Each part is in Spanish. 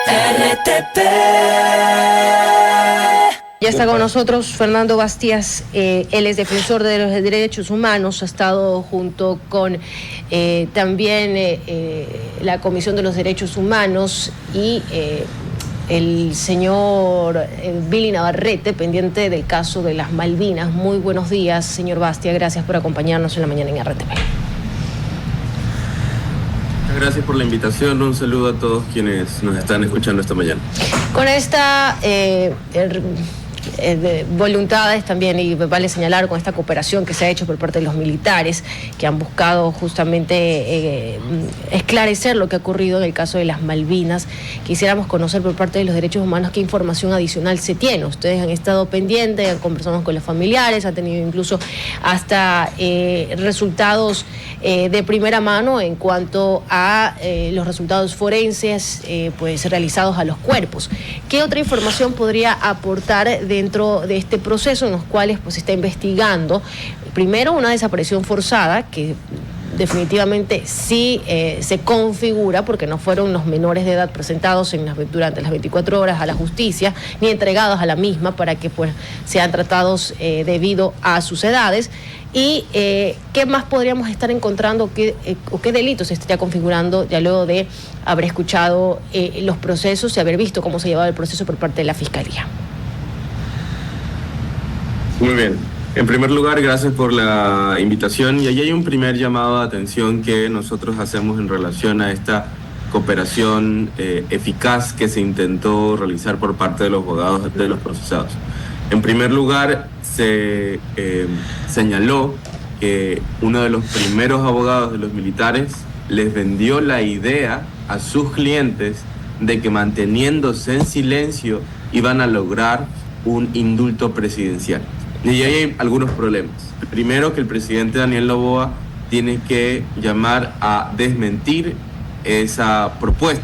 RTP. Ya está con nosotros Fernando Bastías, él es defensor de los derechos humanos, ha estado junto con también la Comisión de los Derechos Humanos y el señor Billy Navarrete, pendiente del caso de las Malvinas. Muy buenos días, señor Bastías, gracias por acompañarnos en la mañana en RTP. Gracias por la invitación, un saludo a todos quienes nos están escuchando esta mañana. Con esta voluntades también, y vale señalar, con esta cooperación que se ha hecho por parte de los militares que han buscado justamente esclarecer lo que ha ocurrido en el caso de las Malvinas, quisiéramos conocer por parte de los derechos humanos qué información adicional se tiene. Ustedes han estado pendientes, han conversado con los familiares, han tenido incluso hasta resultados de primera mano en cuanto a los resultados forenses pues realizados a los cuerpos. ¿Qué otra información podría aportar dentro de este proceso en los cuales pues se está investigando? Primero, una desaparición forzada que definitivamente sí se configura, porque no fueron los menores de edad presentados durante las 24 horas a la justicia, ni entregados a la misma para que pues sean tratados debido a sus edades. ¿Y qué más podríamos estar encontrando o qué delitos se estaría configurando ya luego de haber escuchado los procesos y haber visto cómo se llevaba el proceso por parte de la Fiscalía? Muy bien. En primer lugar, gracias por la invitación. Y allí hay un primer llamado de atención que nosotros hacemos en relación a esta cooperación eficaz que se intentó realizar por parte de los abogados de los procesados. En primer lugar, se señaló que uno de los primeros abogados de los militares les vendió la idea a sus clientes de que manteniéndose en silencio iban a lograr un indulto presidencial. Y ahí hay algunos problemas. Primero, que el presidente Daniel Noboa tiene que llamar a desmentir esa propuesta,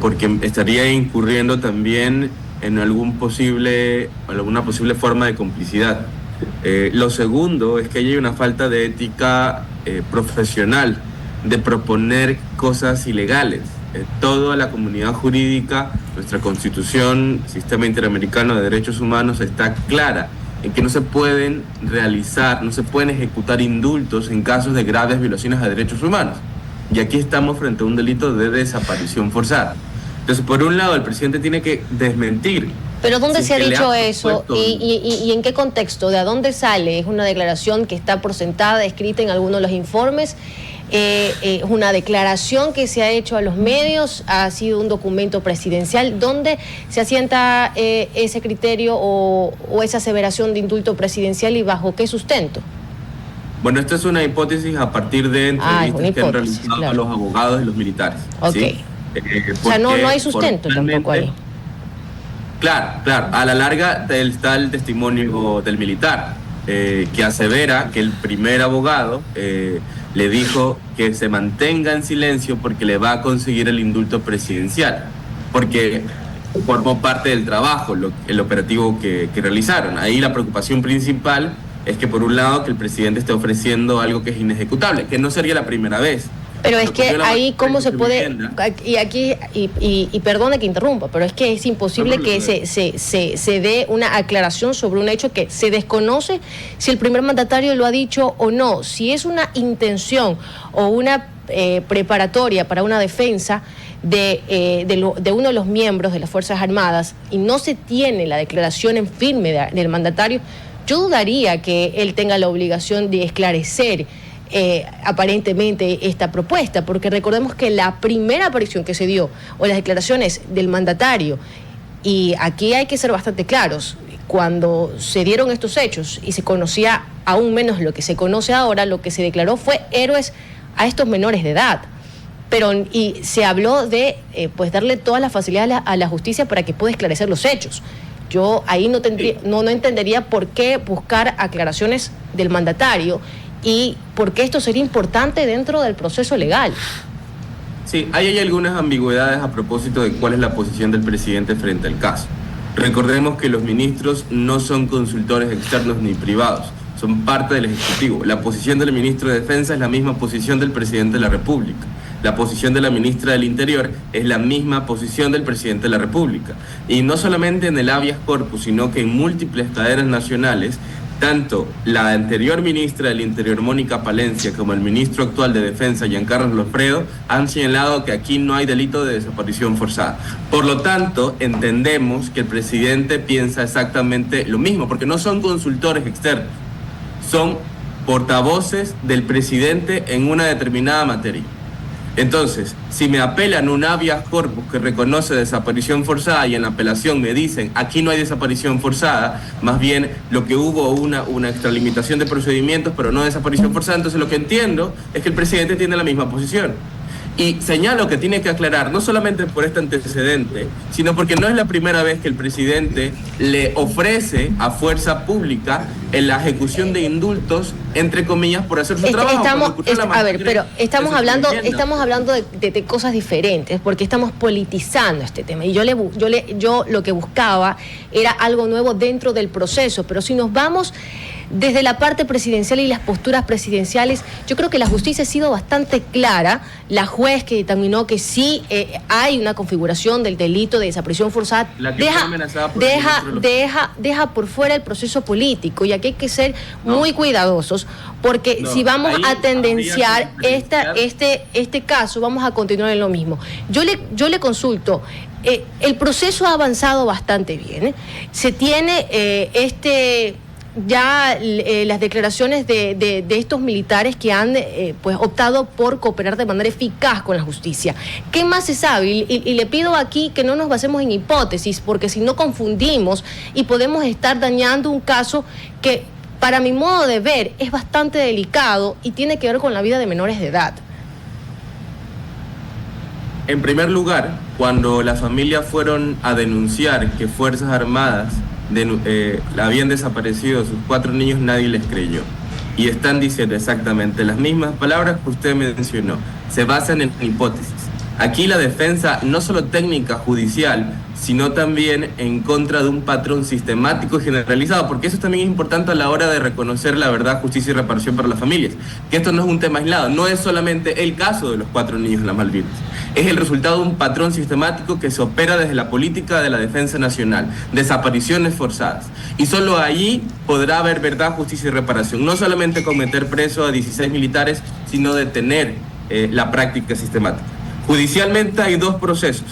porque estaría incurriendo también en alguna posible forma de complicidad. Lo segundo es que hay una falta de ética profesional de proponer cosas ilegales. Toda la comunidad jurídica, nuestra Constitución, Sistema Interamericano de Derechos Humanos, está clara en que no se pueden ejecutar indultos en casos de graves violaciones a derechos humanos. Y aquí estamos frente a un delito de desaparición forzada. Entonces, por un lado, el presidente tiene que desmentir. ¿Pero dónde se ha dicho eso? ¿Y en qué contexto? ¿De dónde sale? ¿Es una declaración que está por sentada, escrita en alguno de los informes? ¿Es una declaración que se ha hecho a los medios? ¿Ha sido un documento presidencial? ¿Dónde se asienta ese criterio o esa aseveración de indulto presidencial y bajo qué sustento? Bueno, esta es una hipótesis a partir de entrevistas que han realizado los abogados y los militares. Ok. ¿Sí? O sea, no hay sustento tampoco ahí. Claro. A la larga está el testimonio del militar, que asevera que el primer abogado le dijo que se mantenga en silencio porque le va a conseguir el indulto presidencial, porque formó parte del trabajo, el operativo que realizaron. Ahí la preocupación principal es que, por un lado, que el presidente esté ofreciendo algo que es inejecutable, que no sería la primera vez. Pero es que ahí cómo se puede, y perdone que interrumpa, pero es que es imposible que se dé una aclaración sobre un hecho que se desconoce si el primer mandatario lo ha dicho o no. Si es una intención o una preparatoria para una defensa de uno de los miembros de las Fuerzas Armadas y no se tiene la declaración en firme del mandatario, yo dudaría que él tenga la obligación de esclarecer aparentemente esta propuesta, porque recordemos que la primera aparición que se dio, o las declaraciones del mandatario, y aquí hay que ser bastante claros, cuando se dieron estos hechos y se conocía aún menos lo que se conoce ahora, lo que se declaró fue héroes a estos menores de edad. Y se habló de pues darle todas las facilidades a la justicia para que pueda esclarecer los hechos. Yo ahí no entendería por qué buscar aclaraciones del mandatario y por qué esto sería importante dentro del proceso legal. Sí, ahí hay algunas ambigüedades a propósito de cuál es la posición del presidente frente al caso. Recordemos que los ministros no son consultores externos ni privados, son parte del Ejecutivo. La posición del ministro de Defensa es la misma posición del presidente de la República. La posición de la ministra del Interior es la misma posición del presidente de la República. Y no solamente en el habeas corpus, sino que en múltiples cadenas nacionales, tanto la anterior ministra del Interior, Mónica Palencia, como el ministro actual de Defensa, Giancarlo Lofredo, han señalado que aquí no hay delito de desaparición forzada. Por lo tanto, entendemos que el presidente piensa exactamente lo mismo, porque no son consultores externos, son portavoces del presidente en una determinada materia. Entonces, si me apelan un habeas corpus que reconoce desaparición forzada y en la apelación me dicen aquí no hay desaparición forzada, más bien lo que hubo una extralimitación de procedimientos pero no desaparición forzada, entonces lo que entiendo es que el presidente tiene la misma posición. Y señalo que tiene que aclarar, no solamente por este antecedente, sino porque no es la primera vez que el presidente le ofrece a fuerza pública en la ejecución de indultos, entre comillas, por hacer su trabajo. Estamos hablando de cosas diferentes, porque estamos politizando este tema. Y yo lo que buscaba era algo nuevo dentro del proceso, pero si nos vamos desde la parte presidencial y las posturas presidenciales, yo creo que la justicia ha sido bastante clara. La juez que determinó que sí hay una configuración del delito de desaparición forzada, deja por fuera el proceso político, y aquí hay que ser muy cuidadosos, porque si vamos a tendenciar este caso, vamos a continuar en lo mismo. Yo le consulto. El proceso ha avanzado bastante bien. Se tiene las declaraciones de estos militares que han optado por cooperar de manera eficaz con la justicia. ¿Qué más se sabe? Y le pido aquí que no nos basemos en hipótesis, porque si no confundimos y podemos estar dañando un caso que, para mi modo de ver, es bastante delicado y tiene que ver con la vida de menores de edad. En primer lugar, cuando las familias fueron a denunciar que Fuerzas Armadas habían desaparecido sus 4 niños, nadie les creyó. Y están diciendo exactamente las mismas palabras que usted mencionó. Se basan en hipótesis. Aquí la defensa, no solo técnica judicial, sino también en contra de un patrón sistemático y generalizado, porque eso también es importante a la hora de reconocer la verdad, justicia y reparación para las familias. Que esto no es un tema aislado, no es solamente el caso de los 4 niños en las Malvinas. Es el resultado de un patrón sistemático que se opera desde la política de la defensa nacional, desapariciones forzadas. Y solo allí podrá haber verdad, justicia y reparación. No solamente con meter preso a 16 militares, sino detener la práctica sistemática. Judicialmente hay 2 procesos.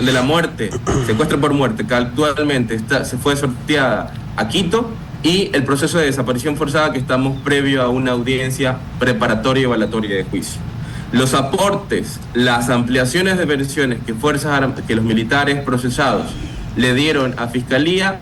El de la muerte, secuestro por muerte, que actualmente se fue sorteada a Quito, y el proceso de desaparición forzada, que estamos previo a una audiencia preparatoria y evaluatoria de juicio. Los aportes, las ampliaciones de versiones que los militares procesados le dieron a Fiscalía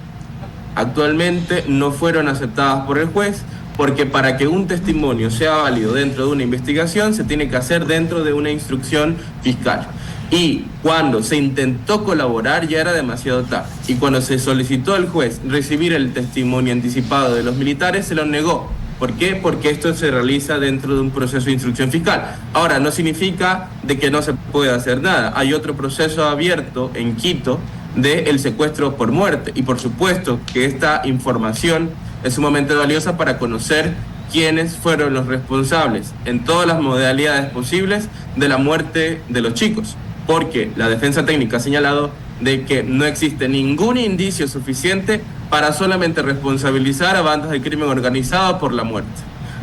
actualmente no fueron aceptadas por el juez, porque para que un testimonio sea válido dentro de una investigación se tiene que hacer dentro de una instrucción fiscal. Y cuando se intentó colaborar ya era demasiado tarde. Y cuando se solicitó al juez recibir el testimonio anticipado de los militares, se lo negó. ¿Por qué? Porque esto se realiza dentro de un proceso de instrucción fiscal. Ahora, no significa de que no se pueda hacer nada. Hay otro proceso abierto en Quito del secuestro por muerte. Y por supuesto que esta información es sumamente valiosa para conocer quiénes fueron los responsables en todas las modalidades posibles de la muerte de los chicos. Porque la defensa técnica ha señalado de que no existe ningún indicio suficiente para solamente responsabilizar a bandas de crimen organizado por la muerte.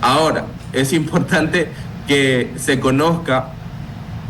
Ahora, es importante que se conozca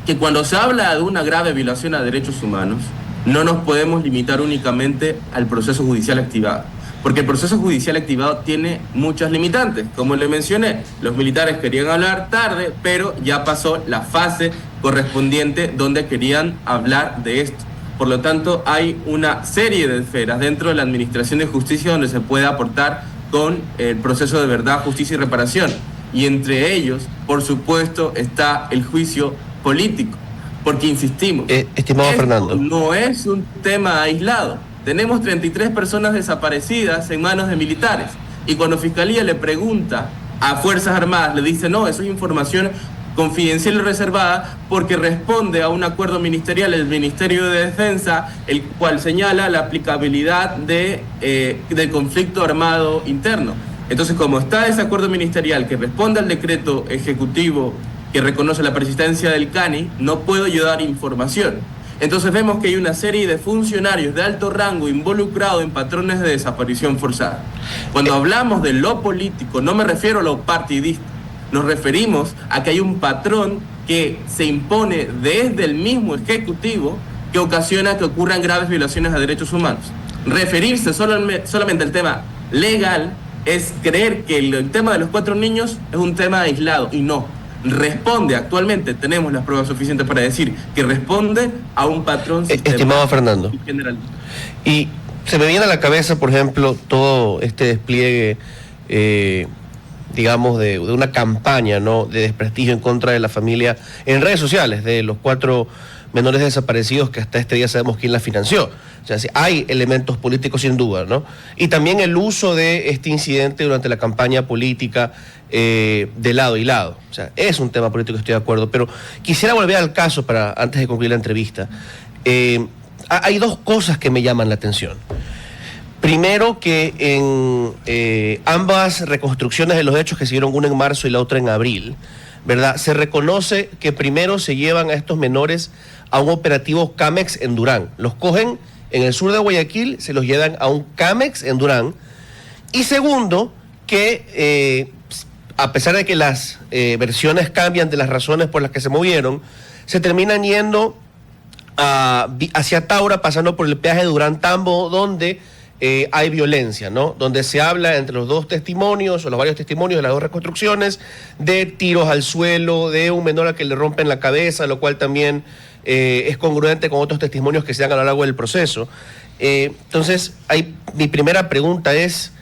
que cuando se habla de una grave violación a derechos humanos, no nos podemos limitar únicamente al proceso judicial activado, porque el proceso judicial activado tiene muchas limitantes. Como le mencioné, los militares querían hablar tarde, pero ya pasó la fase correspondiente donde querían hablar de esto. Por lo tanto, hay una serie de esferas dentro de la Administración de Justicia donde se puede aportar con el proceso de verdad, justicia y reparación. Y entre ellos, por supuesto, está el juicio político. Porque insistimos, estimado Fernando, no es un tema aislado. Tenemos 33 personas desaparecidas en manos de militares. Y cuando Fiscalía le pregunta a Fuerzas Armadas, le dice, no, eso es información confidencial y reservada, porque responde a un acuerdo ministerial del Ministerio de Defensa, el cual señala la aplicabilidad del conflicto armado interno. Entonces, como está ese acuerdo ministerial que responde al decreto ejecutivo que reconoce la persistencia del CANI, no puedo yo dar información. Entonces vemos que hay una serie de funcionarios de alto rango involucrados en patrones de desaparición forzada. Cuando hablamos de lo político, no me refiero a lo partidista, nos referimos a que hay un patrón que se impone desde el mismo Ejecutivo que ocasiona que ocurran graves violaciones a derechos humanos. Referirse solamente al tema legal es creer que el tema de los 4 niños es un tema aislado, y no. Responde, actualmente tenemos las pruebas suficientes para decir que responde a un patrón sistemático. Estimado Fernando, y se me viene a la cabeza, por ejemplo, todo este despliegue, digamos, de una campaña, ¿no?, de desprestigio en contra de la familia en redes sociales, de los 4 menores desaparecidos que hasta este día sabemos quién la financió. O sea, hay elementos políticos sin duda, ¿no? Y también el uso de este incidente durante la campaña política de lado y lado. O sea, es un tema político, estoy de acuerdo, pero quisiera volver al caso antes de concluir la entrevista. Hay 2 cosas que me llaman la atención. Primero, que en ambas reconstrucciones de los hechos que se dieron, una en marzo y la otra en abril, ¿verdad?, se reconoce que primero se llevan a estos menores a un operativo CAMEX en Durán. Los cogen en el sur de Guayaquil, se los llevan a un CAMEX en Durán. Y segundo, que a pesar de que las versiones cambian de las razones por las que se movieron, se terminan yendo hacia Taura, pasando por el peaje de Durán-Tambo, donde hay violencia, ¿no? Donde se habla entre los 2 testimonios, o los varios testimonios de las 2 reconstrucciones, de tiros al suelo, de un menor al que le rompen la cabeza, lo cual también es congruente con otros testimonios que se dan a lo largo del proceso. Entonces, mi primera pregunta es,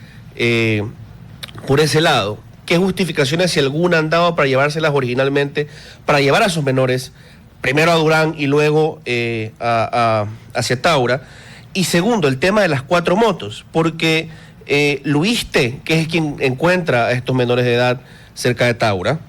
por ese lado, ¿qué justificaciones, si alguna, han dado para llevárselas originalmente, para llevar a sus menores, primero a Durán y luego hacia Taura? Y segundo, el tema de las 4 motos, porque Luiste, que es quien encuentra a estos menores de edad cerca de Taura,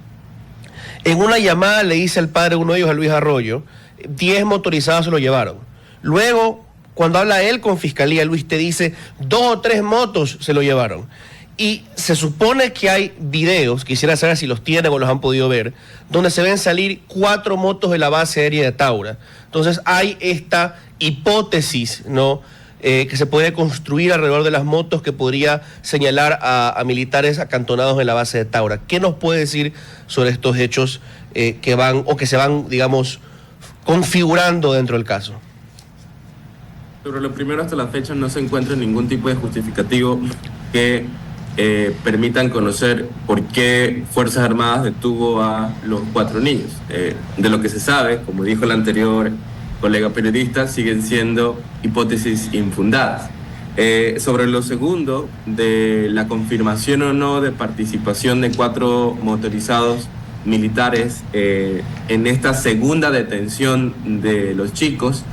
en una llamada le dice al padre de uno de ellos, a Luis Arroyo, 10 motorizados se lo llevaron. Luego, cuando habla él con Fiscalía, Luis te dice 2 o 3 motos se lo llevaron. Y se supone que hay videos, quisiera saber si los tienen o los han podido ver, donde se ven salir 4 motos de la base aérea de Taura. Entonces hay esta hipótesis, ¿no?, que se puede construir alrededor de las motos, que podría señalar a militares acantonados en la base de Taura. ¿Qué nos puede decir sobre estos hechos que se van, digamos, configurando dentro del caso? Sobre lo primero, hasta la fecha no se encuentra ningún tipo de justificativo que permitan conocer por qué Fuerzas Armadas detuvo a los 4 niños. De lo que se sabe, como dijo el anterior colega periodista, siguen siendo hipótesis infundadas. Sobre lo segundo, de la confirmación o no de participación de 4 motorizados militares en esta segunda detención de los chicos,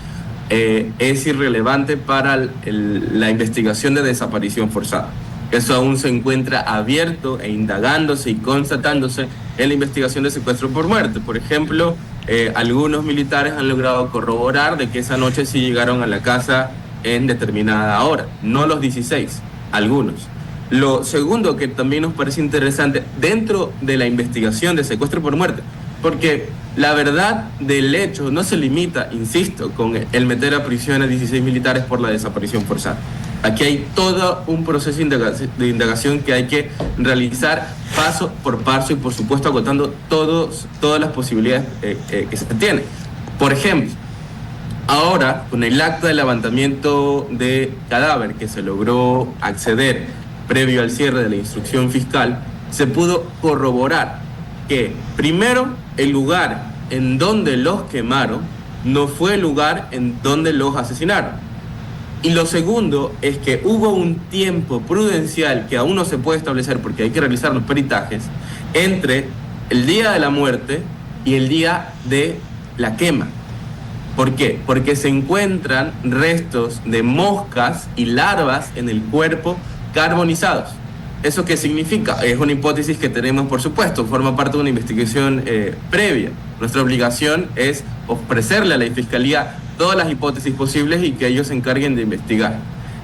es irrelevante para la investigación de desaparición forzada. Eso aún se encuentra abierto e indagándose y constatándose en la investigación de secuestro por muerte. Por ejemplo, algunos militares han logrado corroborar de que esa noche sí llegaron a la casa en determinada hora, no los 16, algunos. Lo segundo que también nos parece interesante dentro de la investigación de secuestro por muerte, porque la verdad del hecho no se limita, insisto, con el meter a prisión a 16 militares por la desaparición forzada. Aquí hay todo un proceso de indagación que hay que realizar paso por paso y, por supuesto, agotando todas las posibilidades que se tienen. Por ejemplo, ahora, con el acta de levantamiento de cadáver que se logró acceder previo al cierre de la instrucción fiscal, se pudo corroborar que, primero, el lugar en donde los quemaron no fue el lugar en donde los asesinaron. Y lo segundo es que hubo un tiempo prudencial que aún no se puede establecer porque hay que realizar los peritajes entre el día de la muerte y el día de la quema. ¿Por qué? Porque se encuentran restos de moscas y larvas en el cuerpo carbonizados. ¿Eso qué significa? Es una hipótesis que tenemos, por supuesto, forma parte de una investigación previa. Nuestra obligación es ofrecerle a la Fiscalía todas las hipótesis posibles y que ellos se encarguen de investigar.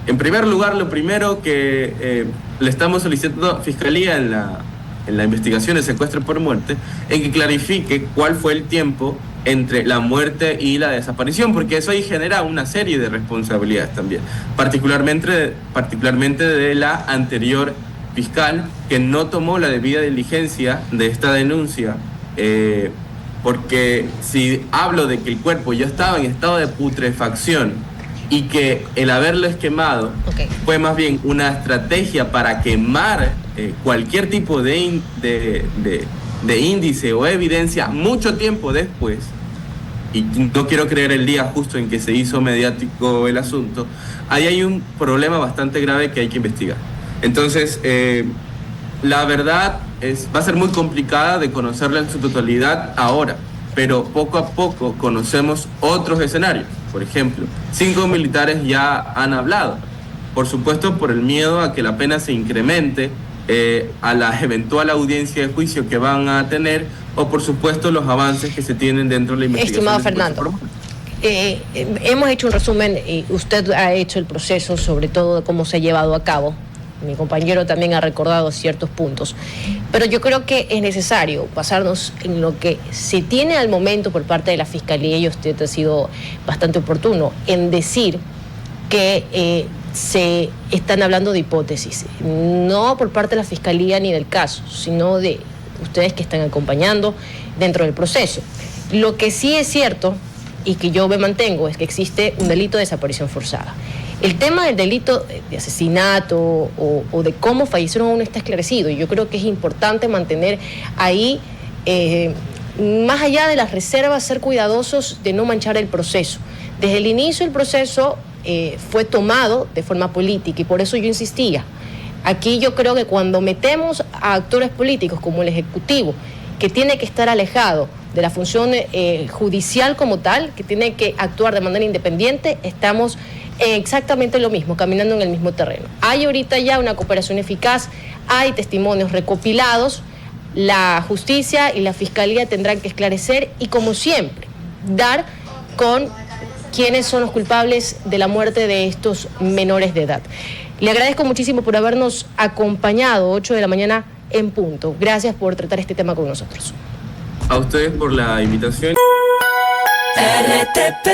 En primer lugar, lo primero que le estamos solicitando a Fiscalía en la investigación de secuestro por muerte, en que clarifique cuál fue el tiempo entre la muerte y la desaparición, porque eso ahí genera una serie de responsabilidades también, particularmente de la anterior fiscal, que no tomó la debida diligencia de esta denuncia, porque si hablo de que el cuerpo ya estaba en estado de putrefacción y que el haberlo quemado fue más bien una estrategia para quemar cualquier tipo de índice o evidencia mucho tiempo después, y no quiero creer el día justo en que se hizo mediático el asunto, ahí hay un problema bastante grave que hay que investigar. Entonces, la verdad va a ser muy complicada de conocerla en su totalidad ahora, pero poco a poco conocemos otros escenarios. Por ejemplo, 5 militares ya han hablado, por supuesto por el miedo a que la pena se incremente, a la eventual audiencia de juicio que van a tener, o por supuesto los avances que se tienen dentro de la investigación. Estimado Fernando, hemos hecho un resumen y usted ha hecho el proceso, sobre todo de cómo se ha llevado a cabo. Mi compañero también ha recordado ciertos puntos, pero yo creo que es necesario basarnos en lo que se tiene al momento por parte de la Fiscalía, y usted ha sido bastante oportuno en decir que se están hablando de hipótesis, no por parte de la Fiscalía ni del caso, sino de ustedes que están acompañando dentro del proceso. Lo que sí es cierto, y que yo me mantengo, es que existe un delito de desaparición forzada. El tema del delito de asesinato o de cómo fallecieron aún no está esclarecido, y yo creo que es importante mantener ahí, más allá de las reservas, ser cuidadosos de no manchar el proceso. Desde el inicio el proceso fue tomado de forma política, y por eso yo insistía. Aquí yo creo que cuando metemos a actores políticos como el Ejecutivo, que tiene que estar alejado de la función judicial como tal, que tiene que actuar de manera independiente, estamos exactamente lo mismo, caminando en el mismo terreno. Hay ahorita ya una cooperación eficaz, hay testimonios recopilados, la justicia y la Fiscalía tendrán que esclarecer y, como siempre, dar con quiénes son los culpables de la muerte de estos menores de edad. Le agradezco muchísimo por habernos acompañado, 8 de la mañana en punto. Gracias por tratar este tema con nosotros. A ustedes por la invitación. RTP